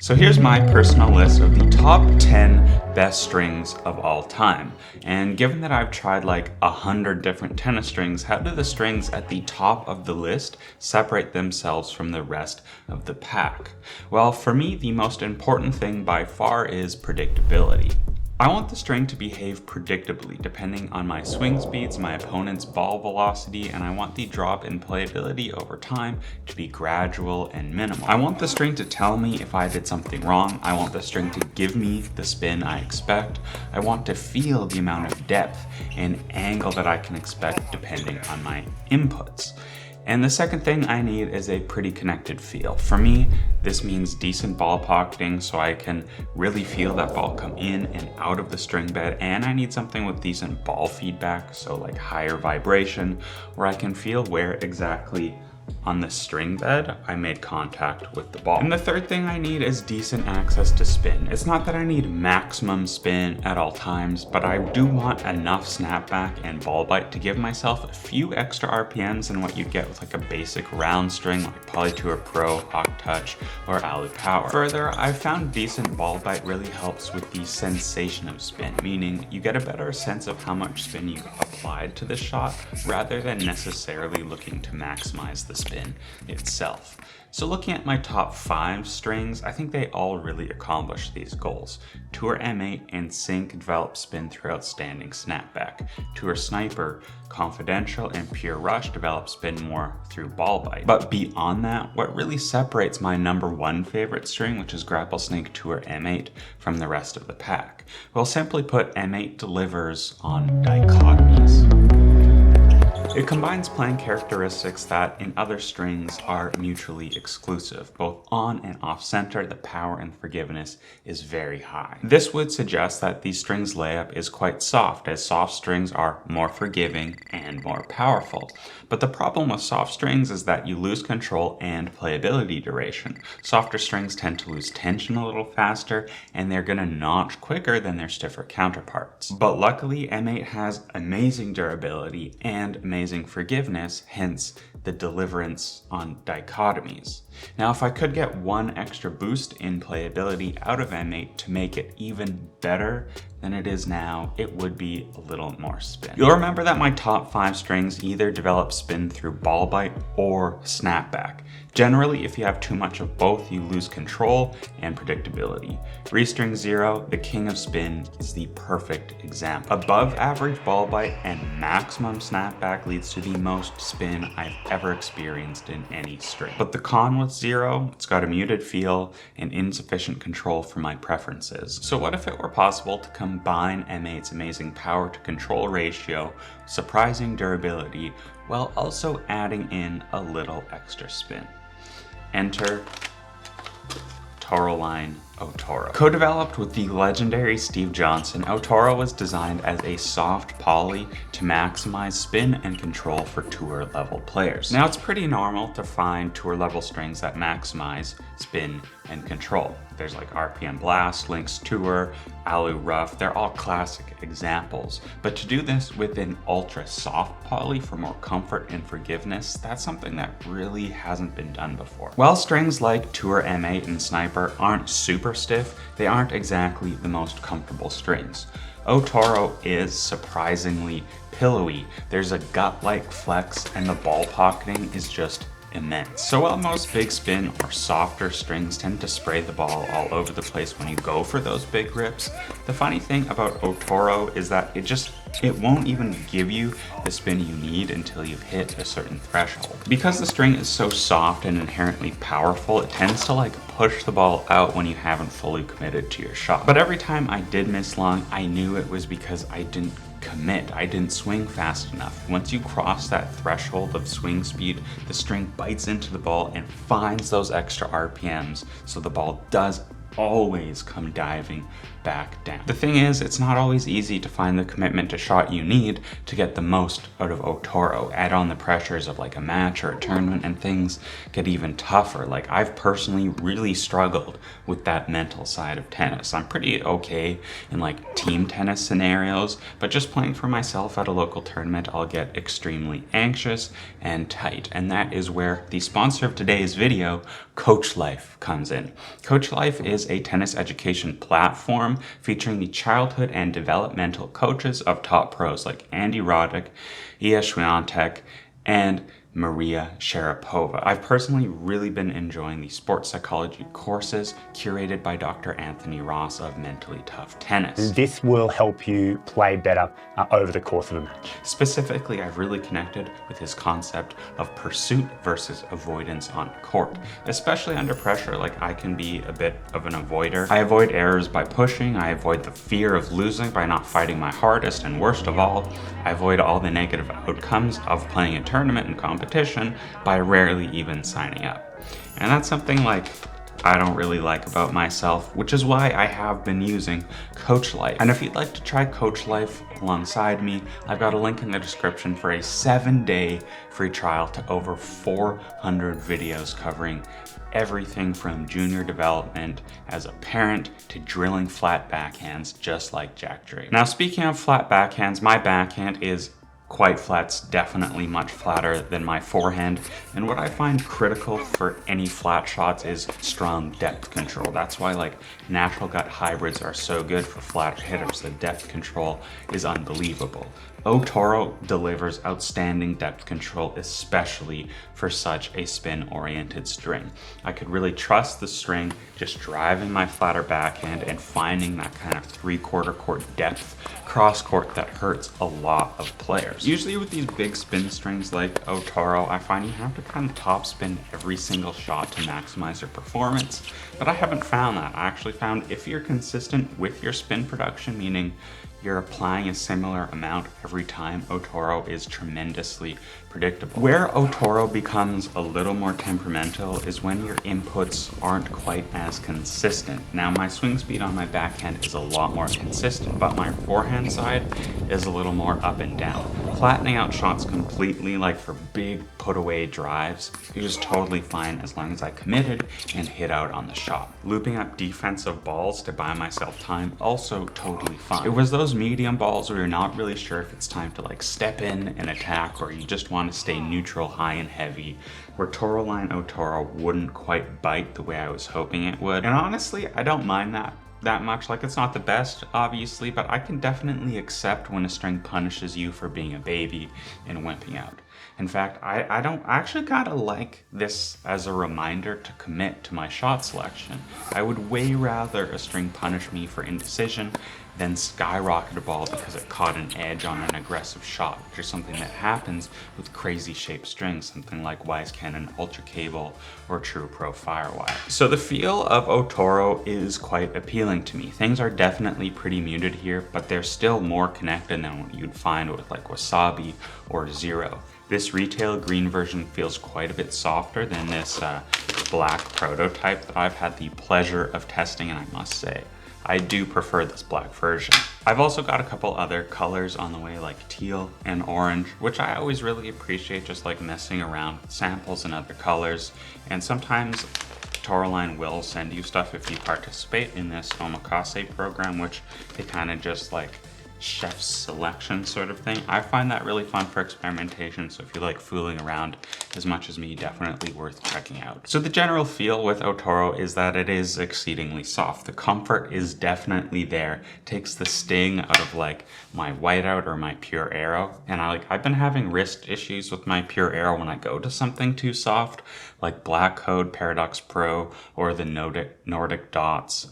So here's my personal list of the top 10 best strings of all time. And given that I've tried like 100 different tennis strings, how do the strings at the top of the list separate themselves from the rest of the pack? Well, for me, the most important thing by far is predictability. I want the string to behave predictably depending on my swing speeds, my opponent's ball velocity, and I want the drop in playability over time to be gradual and minimal. I want the string to tell me if I did something wrong. I want the string to give me the spin I expect. I want to feel the amount of depth and angle that I can expect depending on my inputs. And the second thing I need is a pretty connected feel. For me, this means decent ball pocketing so I can really feel that ball come in and out of the string bed, and I need something with decent ball feedback, so like higher vibration, where I can feel where exactly on the string bed I made contact with the ball. And the third thing I need is decent access to spin. It's not that I need maximum spin at all times, but I do want enough snapback and ball bite to give myself a few extra RPMs than what you get with like a basic round string like ATP Pro, Hawk Touch, or Alu Power. Further, I've found decent ball bite really helps with the sensation of spin, meaning you get a better sense of how much spin you've applied to the shot rather than necessarily looking to maximize the spin itself. So looking at my top 5 strings, I think they all really accomplish these goals. Tour M8 and Sync develop spin through outstanding snapback. Tour Sniper, Confidential, and Pure Rush develop spin more through ball bite. But beyond that, what really separates my number 1 favorite string, which is Grapplesnake Tour M8, from the rest of the pack? Well, simply put, M8 delivers on dichotomies. It combines playing characteristics that in other strings are mutually exclusive. Both on and off center, the power and forgiveness is very high. This would suggest that the string's layup is quite soft, as soft strings are more forgiving and more powerful. But the problem with soft strings is that you lose control and playability duration. Softer strings tend to lose tension a little faster, and they're gonna notch quicker than their stiffer counterparts. But luckily, M8 has amazing durability and amazing forgiveness, hence the deliverance on dichotomies. Now, if I could get one extra boost in playability out of M8 to make it even better than it is now, it would be a little more spin. You'll remember that my top 5 strings either develop spin through ball bite or snapback. Generally, if you have too much of both, you lose control and predictability. Restring 0, the king of spin, is the perfect example. Above average ball bite and maximum snapback leads to the most spin I've ever experienced in any string. But the con with 0, it's got a muted feel and insufficient control for my preferences. So what if it were possible to combine M8's amazing power to control ratio, surprising durability, while also adding in a little extra spin? Enter Toroline O-Toro. Co-developed with the legendary Steve Johnson, O-Toro was designed as a soft poly to maximize spin and control for tour level players. Now, it's pretty normal to find tour level strings that maximize spin and control. There's like RPM Blast, Lynx Tour, Alu Rough, they're all classic examples. But to do this with an ultra soft poly for more comfort and forgiveness, that's something that really hasn't been done before. While strings like Tour M8 and Sniper aren't super stiff, they aren't exactly the most comfortable strings. O-Toro is surprisingly pillowy. There's a gut-like flex, and the ball pocketing is just immense. So while most big spin or softer strings tend to spray the ball all over the place when you go for those big rips, the funny thing about O-Toro is that it won't even give you the spin you need until you've hit a certain threshold. Because the string is so soft and inherently powerful, it tends to like push the ball out when you haven't fully committed to your shot. But every time I did miss long, I knew it was because I didn't commit. I didn't swing fast enough. Once you cross that threshold of swing speed, the string bites into the ball and finds those extra RPMs, so the ball does always come diving back down. The thing is, it's not always easy to find the commitment to shot you need to get the most out of O-Toro. Add on the pressures of like a match or a tournament and things get even tougher. Like I've personally really struggled with that mental side of tennis. I'm pretty okay in like team tennis scenarios, but just playing for myself at a local tournament, I'll get extremely anxious and tight. And that is where the sponsor of today's video, Coach Life, comes in. Coach Life is a tennis education platform featuring the childhood and developmental coaches of top pros like Andy Roddick, Iya Swiatek, and Maria Sharapova. I've personally really been enjoying the sports psychology courses curated by Dr. Anthony Ross of Mentally Tough Tennis. This will help you play better over the course of a match. Specifically, I've really connected with his concept of pursuit versus avoidance on court, especially under pressure. Like I can be a bit of an avoider. I avoid errors by pushing. I avoid the fear of losing by not fighting my hardest, and worst of all, I avoid all the negative outcomes of playing a tournament and competition by rarely even signing up. And that's something like I don't really like about myself, which is why I have been using Coach Life. And if you'd like to try Coach Life alongside me, I've got a link in the description for a 7-day free trial to over 400 videos covering everything from junior development as a parent to drilling flat backhands just like Jack Drake. Now, speaking of flat backhands, my backhand is quite flat. It's definitely much flatter than my forehand, and what I find critical for any flat shots is strong depth control. That's why like natural gut hybrids are so good for flatter hitters. The depth control is unbelievable. O-Toro delivers outstanding depth control, especially for such a spin-oriented string. I could really trust the string just driving my flatter backhand and finding that kind of 3/4 court depth cross court that hurts a lot of players. Usually with these big spin strings like O-Toro, I find you have to kind of top spin every single shot to maximize your performance, but I haven't found that. I actually found if you're consistent with your spin production, meaning you're applying a similar amount every time, O-Toro is tremendously predictable. Where O-Toro becomes a little more temperamental is when your inputs aren't quite as consistent. Now, my swing speed on my backhand is a lot more consistent, but my forehand side is a little more up and down. Flattening out shots completely, like for big put away drives, is just totally fine as long as I committed and hit out on the shot. Looping up defensive balls to buy myself time, also totally fine. It was those medium balls where you're not really sure if it's time to like step in and attack, or you just want to stay neutral, high and heavy, where Toroline O-Toro wouldn't quite bite the way I was hoping it would. And honestly, I don't mind that much. Like, it's not the best, obviously, but I can definitely accept when a string punishes you for being a baby and wimping out. In fact, I actually gotta like this as a reminder to commit to my shot selection. I would way rather a string punish me for indecision than skyrocket a ball because it caught an edge on an aggressive shot, which is something that happens with crazy shaped strings, something like Wise Cannon Ultra Cable or True Pro Firewire. So the feel of O-Toro is quite appealing to me. Things are definitely pretty muted here, but they're still more connected than what you'd find with like Wasabi or Zero. This retail green version feels quite a bit softer than this black prototype that I've had the pleasure of testing, and I must say, I do prefer this black version. I've also got a couple other colors on the way, like teal and orange, which I always really appreciate, just like messing around with samples and other colors. And sometimes Toroline will send you stuff if you participate in this omakase program, which they kind of just like chef's selection sort of thing. I find that really fun for experimentation, so if you like fooling around as much as me, definitely worth checking out. So the general feel with O-Toro is that it is exceedingly soft. The comfort is definitely there. It takes the sting out of like my whiteout or my pure arrow, and I've been having wrist issues with my pure arrow when I go to something too soft, like Black Code Paradox Pro or the Nordic Dots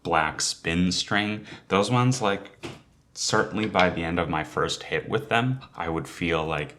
black spin string. Those ones, like, certainly by the end of my first hit with them, I would feel like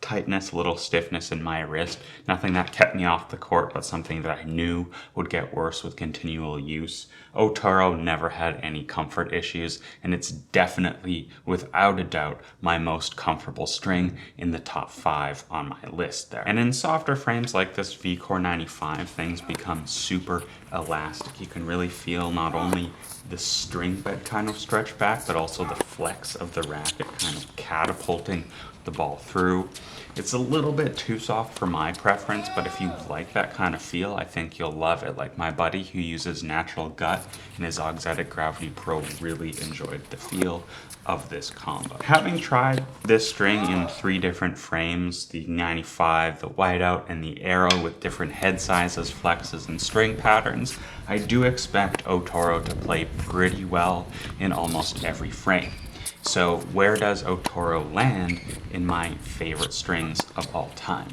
tightness, a little stiffness in my wrist. Nothing that kept me off the court, but something that I knew would get worse with continual use. O-Toro never had any comfort issues, and it's definitely, without a doubt, my most comfortable string in the top 5 on my list there. And in softer frames like this VCore 95, things become super elastic. You can really feel not only the string bed kind of stretch back, but also the flex of the racket kind of catapulting the ball through. It's a little bit too soft for my preference, but if you like that kind of feel, I think you'll love it. Like my buddy who uses natural gut in his Auxetic Gravity Pro really enjoyed the feel of this combo. Having tried this string in 3 different frames, the 95, the whiteout, and the Aero with different head sizes, flexes, and string patterns, I do expect O-Toro to play pretty well in almost every frame. So where does O-Toro land in my favorite strings of all time?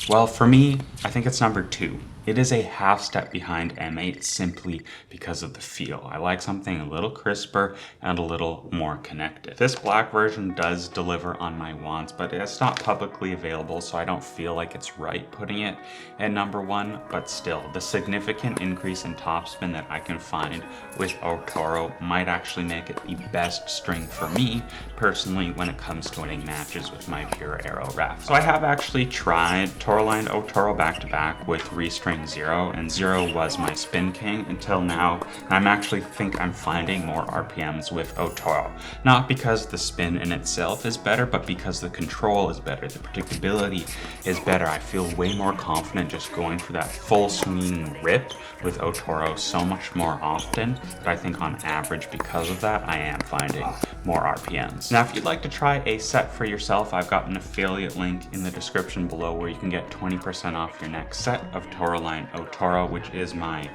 Well, for me, I think it's number 2. It is a half step behind M8 simply because of the feel. I like something a little crisper and a little more connected. This black version does deliver on my wants, but it's not publicly available, so I don't feel like it's right putting it at number 1, but still, the significant increase in topspin that I can find with O-Toro might actually make it the best string for me, personally, when it comes to winning matches with my pure Aero raft. So I have actually tried Toroline O-Toro back-to-back with Restring 0, and 0 was my spin king until now, and I'm finding more RPMs with O-Toro. Not because the spin in itself is better, but because the control is better, the predictability is better. I feel way more confident just going for that full swinging rip with O-Toro so much more often, but I think on average because of that, I am finding more RPMs. Now, if you'd like to try a set for yourself, I've got an affiliate link in the description below where you can get 20% off your next set of Toroline O-Toro, which is my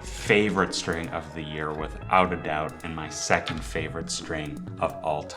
favorite string of the year without a doubt, and my second favorite string of all time.